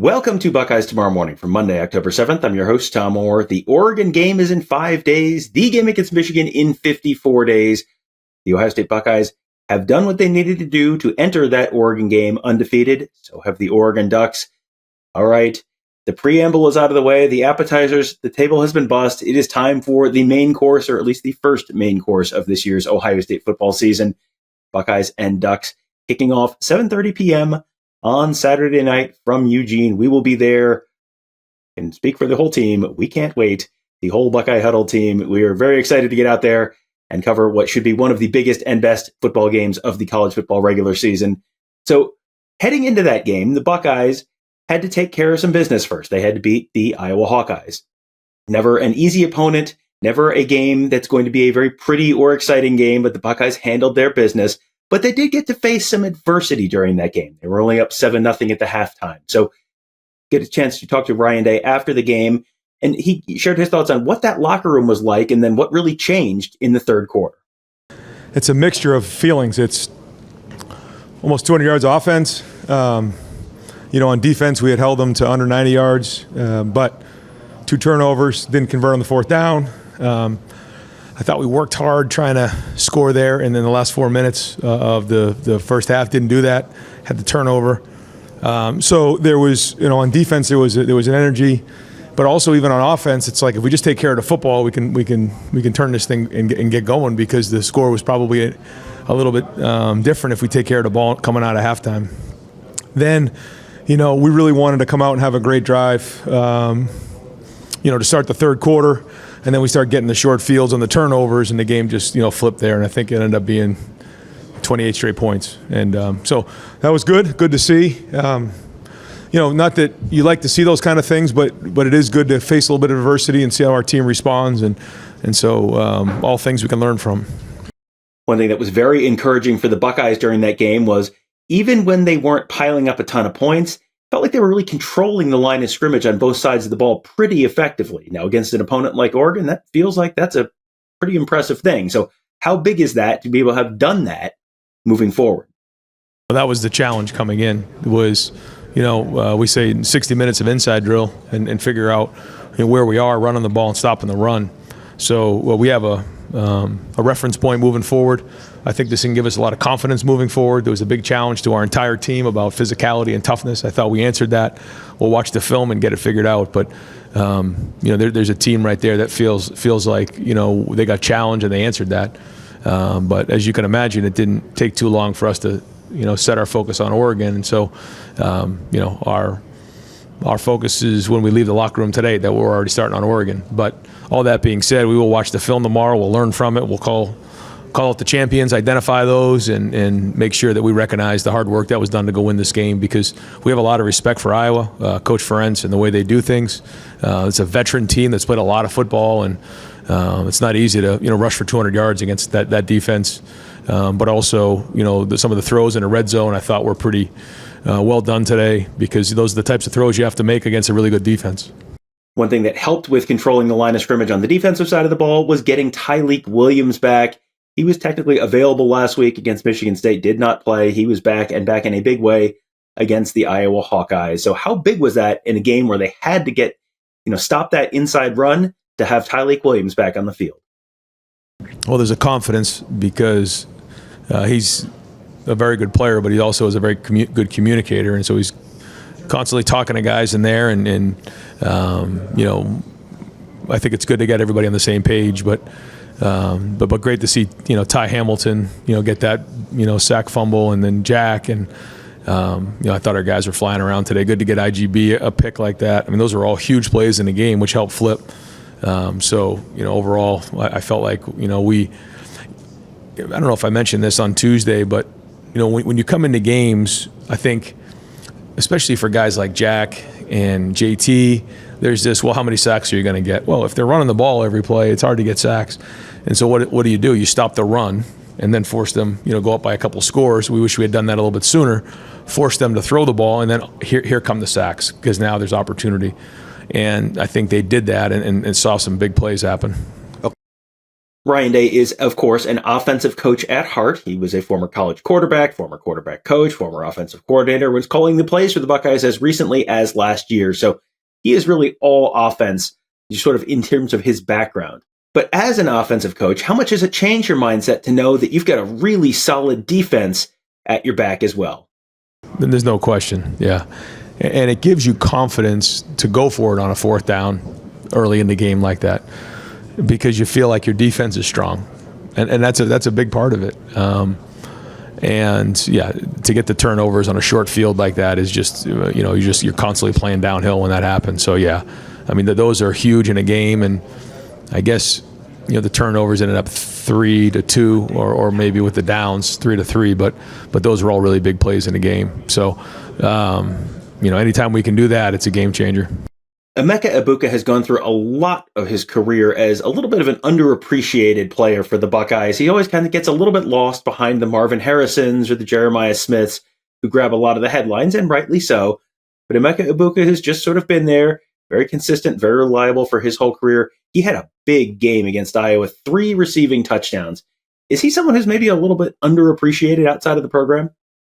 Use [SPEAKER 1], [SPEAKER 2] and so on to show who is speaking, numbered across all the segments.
[SPEAKER 1] Welcome to Buckeyes Tomorrow Morning from Monday, October 7th. I'm your host, Tom Orr. The Oregon game is in 5 days. The game against Michigan in 54 days. The Ohio State Buckeyes have done what they needed to do to enter that Oregon game undefeated. So have the Oregon Ducks. All right. The preamble is out of the way. The appetizers, the table has been bussed. It is time for the main course, or at least the first main course of this year's Ohio State football season. Buckeyes and Ducks kicking off 7:30 p.m. on Saturday night from Eugene. We will be there and speak for the whole team. We can't wait. The whole Buckeye Huddle team. We are very excited to get out there and cover what should be one of the biggest and best football games of the college football regular season. So heading into that game, the Buckeyes had to take care of some business first. They had to beat the Iowa Hawkeyes. Never an easy opponent, never a game that's going to be a very pretty or exciting game, but the Buckeyes handled their business. But they did get to face some adversity during that game. They were only up 7-0 at the halftime. So get a chance to talk to Ryan Day after the game, and he shared his thoughts on what that locker room was like and then what really changed in the third quarter.
[SPEAKER 2] It's a mixture of feelings. It's almost 200 yards of offense. On defense, we had held them to under 90 yards, but 2 turnovers, didn't convert on the fourth down. I thought we worked hard trying to score there, and then the last 4 minutes of the first half didn't do that. Had the turnover. So there was, on defense there was an energy, but also even on offense, it's like if we just take care of the football, we can turn this thing and get going, because the score was probably a little bit different if we take care of the ball coming out of halftime. Then, we really wanted to come out and have a great drive, to start the third quarter. And then we start getting the short fields on the turnovers, and the game just, flipped there. And I think it ended up being 28 straight points. And so that was good to see. Not that you like to see those kind of things, but it is good to face a little bit of adversity and see how our team responds. And so all things we can learn from.
[SPEAKER 1] One thing that was very encouraging for the Buckeyes during that game was even when they weren't piling up a ton of points, felt like they were really controlling the line of scrimmage on both sides of the ball pretty effectively. Now, against an opponent like Oregon, that feels like that's a pretty impressive thing. So how big is that to be able to have done that moving forward?
[SPEAKER 2] Well, that was the challenge coming in. It was, we say 60 minutes of inside drill and figure out where we are, running the ball and stopping the run. So we have a reference point moving forward. I think this can give us a lot of confidence moving forward. There was a big challenge to our entire team about physicality and toughness. I thought we answered that. We'll watch the film and get it figured out. But there's a team right there that feels like they got challenged and they answered that. But as you can imagine, it didn't take too long for us to set our focus on Oregon. And so our focus is when we leave the locker room today that we're already starting on Oregon. But all that being said, we will watch the film tomorrow. We'll learn from it. We'll call out the champions, identify those, and make sure that we recognize the hard work that was done to go win this game, because we have a lot of respect for Iowa, Coach Ferentz, and the way they do things. It's a veteran team that's played a lot of football, and it's not easy to rush for 200 yards against that defense. But also, some of the throws in the red zone I thought were pretty well done today, because those are the types of throws you have to make against a really good defense.
[SPEAKER 1] One thing that helped with controlling the line of scrimmage on the defensive side of the ball was getting Tyleik Williams back. He was technically available last week against Michigan State, did not play. He was back, and back in a big way against the Iowa Hawkeyes. So how big was that in a game where they had to get, stop that inside run to have Tyleik Williams back on the field?
[SPEAKER 2] Well, there's a confidence because he's a very good player, but he also is a very good communicator, and so he's constantly talking to guys in there, and I think it's good to get everybody on the same page, but great to see Ty Hamilton get that sack fumble, and then Jack, and I thought our guys were flying around today. Good to get IGB a pick like that. I mean, those are all huge plays in the game which helped flip. Overall I felt like I don't know if I mentioned this on Tuesday, but when you come into games, I think especially for guys like Jack and JT, there's this, well, how many sacks are you going to get? Well, if they're running the ball every play, it's hard to get sacks. And so what do? You stop the run and then force them, go up by a couple scores. We wish we had done that a little bit sooner. Force them to throw the ball, and then here come the sacks, because now there's opportunity. And I think they did that and saw some big plays happen.
[SPEAKER 1] Ryan Day is, of course, an offensive coach at heart. He was a former college quarterback, former quarterback coach, former offensive coordinator, was calling the plays for the Buckeyes as recently as last year. So he is really all offense, sort of in terms of his background. But as an offensive coach, how much does it change your mindset to know that you've got a really solid defense at your back as well?
[SPEAKER 2] There's no question, yeah. And it gives you confidence to go for it on a fourth down early in the game like that, because you feel like your defense is strong, and that's a big part of it. And yeah, to get the turnovers on a short field like that is just you're constantly playing downhill when that happens. So yeah, I mean those are huge in a game, and I guess the turnovers ended up 3-2 or maybe with the downs 3-3, but those were all really big plays in the game. So anytime we can do that, it's a game changer.
[SPEAKER 1] Emeka Egbuka has gone through a lot of his career as a little bit of an underappreciated player for the Buckeyes. He always kind of gets a little bit lost behind the Marvin Harrisons or the Jeremiah Smiths, who grab a lot of the headlines, and rightly so. But Emeka Egbuka has just sort of been there, very consistent, very reliable for his whole career. He had a big game against Iowa, 3 receiving touchdowns. Is he someone who's maybe a little bit underappreciated outside of the program?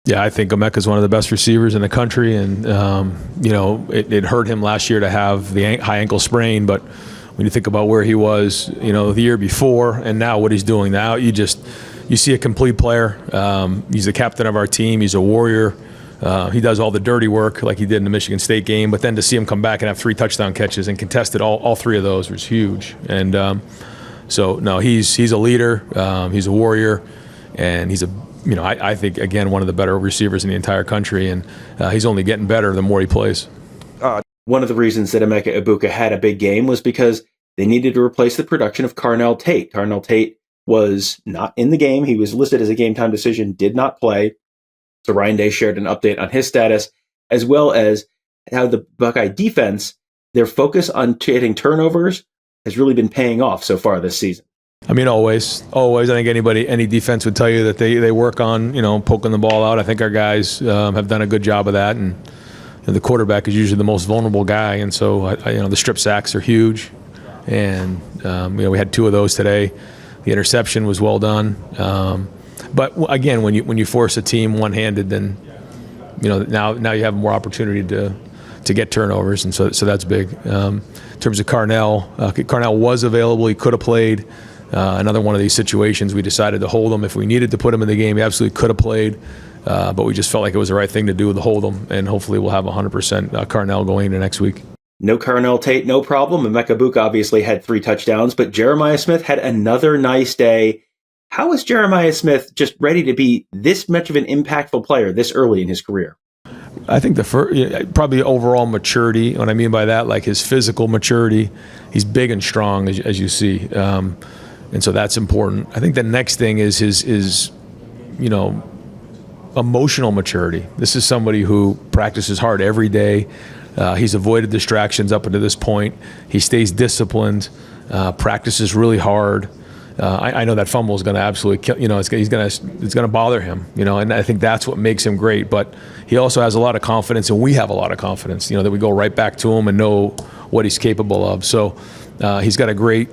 [SPEAKER 2] Yeah, I think Emeka's one of the best receivers in the country, and it hurt him last year to have the high ankle sprain. But when you think about where he was, the year before, and now what he's doing now, you see a complete player. He's the captain of our team. He's a warrior. He does all the dirty work like he did in the Michigan State game. But then to see him come back and have 3 touchdown catches and contested all 3 of those was huge. And so no, he's a leader. He's a warrior, and he's I think, again, one of the better receivers in the entire country, and he's only getting better the more he plays.
[SPEAKER 1] One of the reasons that Emeka Egbuka had a big game was because they needed to replace the production of Carnell Tate. Carnell Tate was not in the game. He was listed as a game time decision, did not play. So Ryan Day shared an update on his status, as well as how the Buckeye defense, their focus on hitting turnovers has really been paying off so far this season.
[SPEAKER 2] I mean, always. I think any defense would tell you that they work on, poking the ball out. I think our guys have done a good job of that, and the quarterback is usually the most vulnerable guy, and so the strip sacks are huge, and we had 2 of those today. The interception was well done, but again, when you force a team one-handed, then now you have more opportunity to get turnovers, and so that's big. In terms of Carnell was available. He could have played. Another one of these situations, we decided to hold him. If we needed to put him in the game, he absolutely could have played, but we just felt like it was the right thing to do to hold him, and hopefully we'll have 100% Carnell going into next week.
[SPEAKER 1] No Carnell Tate, no problem. Emeka Egbuka obviously had 3 touchdowns, but Jeremiah Smith had another nice day. How is Jeremiah Smith just ready to be this much of an impactful player this early in his career?
[SPEAKER 2] I think probably overall maturity. What I mean by that, like his physical maturity, he's big and strong, as you see. And so that's important. I think the next thing is his emotional maturity. This is somebody who practices hard every day. He's avoided distractions up until this point. He stays disciplined, practices really hard. I know that fumble is going to absolutely kill. It's going to bother him. And I think that's what makes him great. But he also has a lot of confidence, and we have a lot of confidence. That we go right back to him and know what he's capable of. So he's got a great.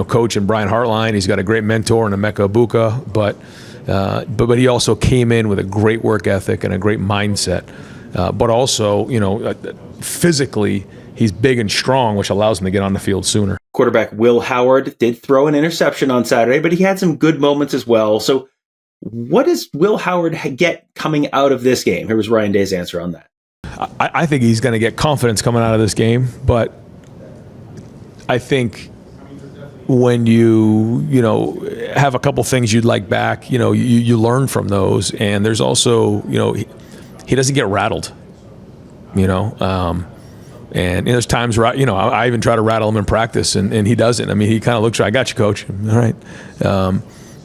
[SPEAKER 2] Coach in Brian Hartline. He's got a great mentor in Emeka Egbuka, but he also came in with a great work ethic and a great mindset. But also, physically, he's big and strong, which allows him to get on the field sooner.
[SPEAKER 1] Quarterback Will Howard did throw an interception on Saturday, but he had some good moments as well. So what does Will Howard get coming out of this game? Here was Ryan Day's answer on that.
[SPEAKER 2] I think he's going to get confidence coming out of this game, but I think when you have a couple things you'd like back, you learn from those, and there's also he doesn't get rattled, and there's times where I even try to rattle him in practice, and he doesn't. I mean, he kind of looks, I got you, coach. All right,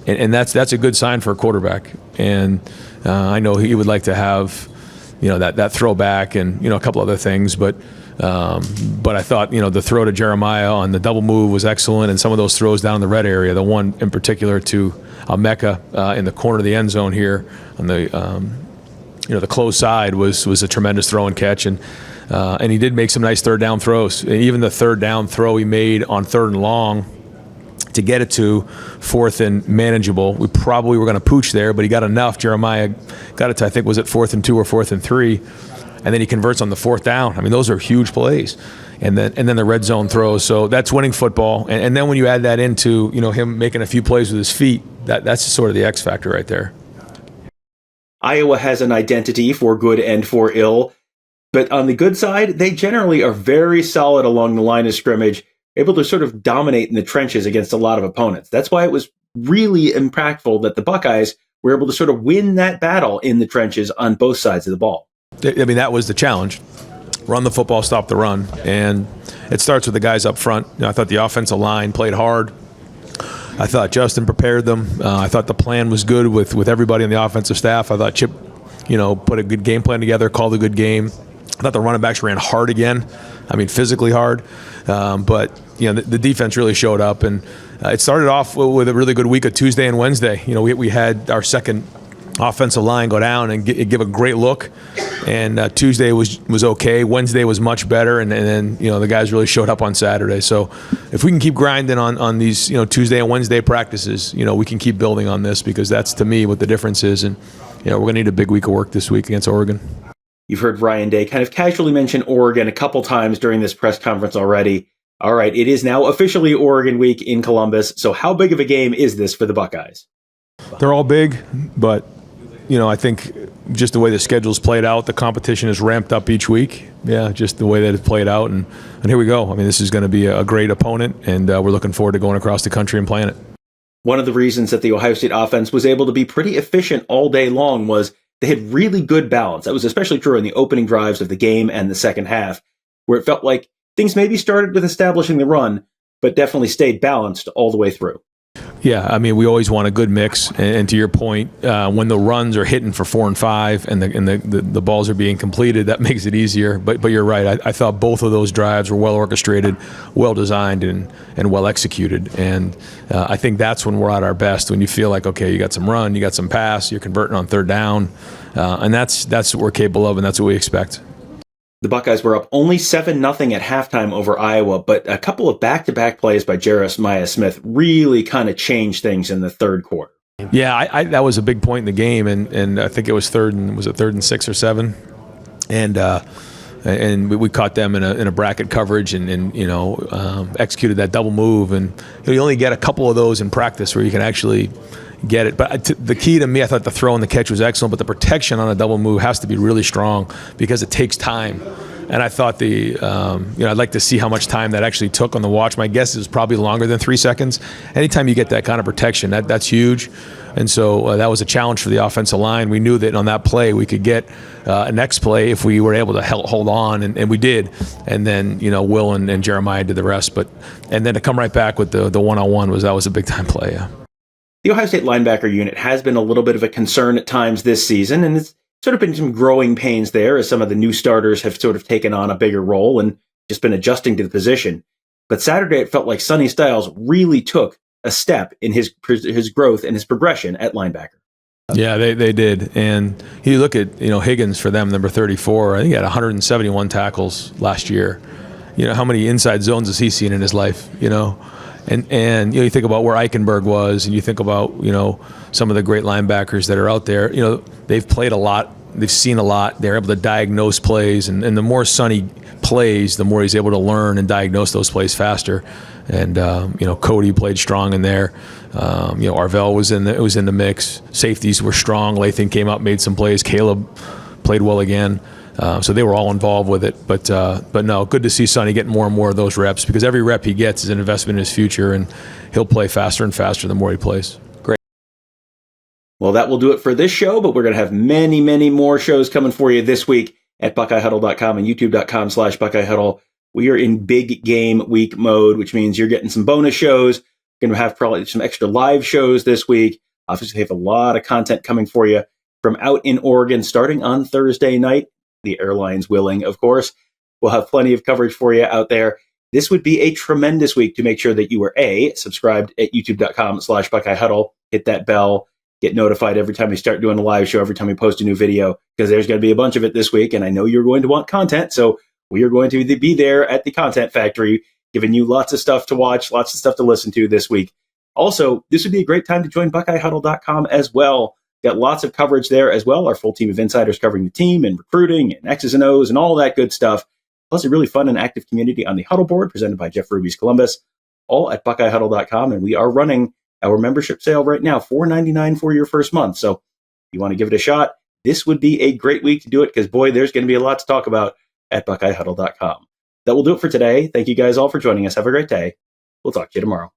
[SPEAKER 2] and that's a good sign for a quarterback, and I know he would like to have that throwback and a couple other things, but I thought, the throw to Jeremiah on the double move was excellent, and some of those throws down in the red area, the one in particular to Emeka in the corner of the end zone here on the close side was a tremendous throw and catch, and he did make some nice third down throws. And even the third down throw he made on 3rd and long, to get it to fourth and manageable. We probably were going to pooch there, but he got enough. Jeremiah got it to, I think, was it 4th and 2 or 4th and 3, and then he converts on the 4th down. I mean, those are huge plays. And then the red zone throws. So that's winning football. And then when you add that into, him making a few plays with his feet, that's sort of the X factor right there.
[SPEAKER 1] Iowa has an identity for good and for ill, but on the good side, they generally are very solid along the line of scrimmage, able to sort of dominate in the trenches against a lot of opponents. That's why it was really impactful that the Buckeyes were able to sort of win that battle in the trenches on both sides of the ball.
[SPEAKER 2] I mean, that was the challenge. Run the football, stop the run. And it starts with the guys up front. I thought the offensive line played hard. I thought Justin prepared them. I thought the plan was good with everybody on the offensive staff. I thought Chip, put a good game plan together, called a good game. I thought the running backs ran hard again. I mean, physically hard. But the defense really showed up. And it started off with a really good week of Tuesday and Wednesday. We had our second offensive line go down and give a great look, and Tuesday was okay. Wednesday was much better, and then the guys really showed up on Saturday. So if we can keep grinding on these Tuesday and Wednesday practices, we can keep building on this, because that's, to me, what the difference is. And we're going to need a big week of work this week against Oregon.
[SPEAKER 1] You've heard Ryan Day kind of casually mention Oregon a couple times during this press conference already. All right, it is now officially Oregon week in Columbus. So how big of a game is this for the Buckeyes?
[SPEAKER 2] They're all big, but I think just the way the schedule's played out, the competition is ramped up each week. Yeah, just the way that it's played out. And here we go. I mean, this is going to be a great opponent, and we're looking forward to going across the country and playing it.
[SPEAKER 1] One of the reasons that the Ohio State offense was able to be pretty efficient all day long was they had really good balance. That was especially true in the opening drives of the game and the second half, where it felt like things maybe started with establishing the run, but definitely stayed balanced all the way through.
[SPEAKER 2] Yeah, I mean, we always want a good mix. And to your point, when the runs are hitting for 4 and 5 and the balls are being completed, that makes it easier. But you're right. I thought both of those drives were well orchestrated, well designed, and well executed. And I think that's when we're at our best, when you feel like, okay, you got some run, you got some pass, you're converting on third down. And that's what we're capable of, and that's what we expect.
[SPEAKER 1] The Buckeyes were up only 7-0 at halftime over Iowa, but a couple of back-to-back plays by Jeremiah Smith really kind of changed things in the third quarter.
[SPEAKER 2] Yeah, that was a big point in the game, and I think it was third and 6 or 7, and we caught them in a bracket coverage and executed that double move, and you only get a couple of those in practice where you can actually get it. But the key to me, I thought the throw and the catch was excellent, but the protection on a double move has to be really strong because it takes time. And I thought I'd like to see how much time that actually took on the watch. My guess is probably longer than 3 seconds. Anytime you get that kind of protection, that's huge. And so that was a challenge for the offensive line. We knew that on that play we could get a next play if we were able to hold on, and we did. And then Will and Jeremiah did the rest. And then to come right back with the one-on-one was a big time play. Yeah.
[SPEAKER 1] The Ohio State linebacker unit has been a little bit of a concern at times this season, and it's sort of been some growing pains there as some of the new starters have sort of taken on a bigger role and just been adjusting to the position. But Saturday, it felt like Sonny Styles really took a step in his growth and his progression at linebacker.
[SPEAKER 2] Yeah, they did. And you look at, Higgins for them, number 34, I think he had 171 tackles last year. How many inside zones has he seen in his life, And you think about where Eichenberg was, and you think about some of the great linebackers that are out there. They've played a lot, they've seen a lot. They're able to diagnose plays, and the more Sonny plays, the more he's able to learn and diagnose those plays faster. And Cody played strong in there. Arvell was in the mix. Safeties were strong. Lathan came up, made some plays. Caleb played well again. So they were all involved with it. But no, good to see Sonny get more and more of those reps, because every rep he gets is an investment in his future, and he'll play faster and faster the more he plays. Great.
[SPEAKER 1] Well, that will do it for this show, but we're going to have many, many more shows coming for you this week at BuckeyeHuddle.com and YouTube.com/BuckeyeHuddle. We are in big game week mode, which means you're getting some bonus shows. We're going to have probably some extra live shows this week. Obviously, we have a lot of content coming for you from out in Oregon starting on Thursday night. The airlines willing, of course. We'll have plenty of coverage for you out there. This would be a tremendous week to make sure that you are subscribed at youtube.com/BuckeyeHuddle. Hit that bell, get notified every time we start doing a live show, every time we post a new video, because there's going to be a bunch of it this week, and I know you're going to want content, so we are going to be there at the Content Factory giving you lots of stuff to watch, lots of stuff to listen to this week. Also, this would be a great time to join BuckeyeHuddle.com as well. Got lots of coverage there as well. Our full team of insiders covering the team and recruiting and X's and O's and all that good stuff. Plus a really fun and active community on the Huddle board presented by Jeff Ruby's Columbus, all at BuckeyeHuddle.com. And we are running our membership sale right now, $4.99 for your first month. So if you want to give it a shot, this would be a great week to do it because, boy, there's going to be a lot to talk about at BuckeyeHuddle.com. That will do it for today. Thank you guys all for joining us. Have a great day. We'll talk to you tomorrow.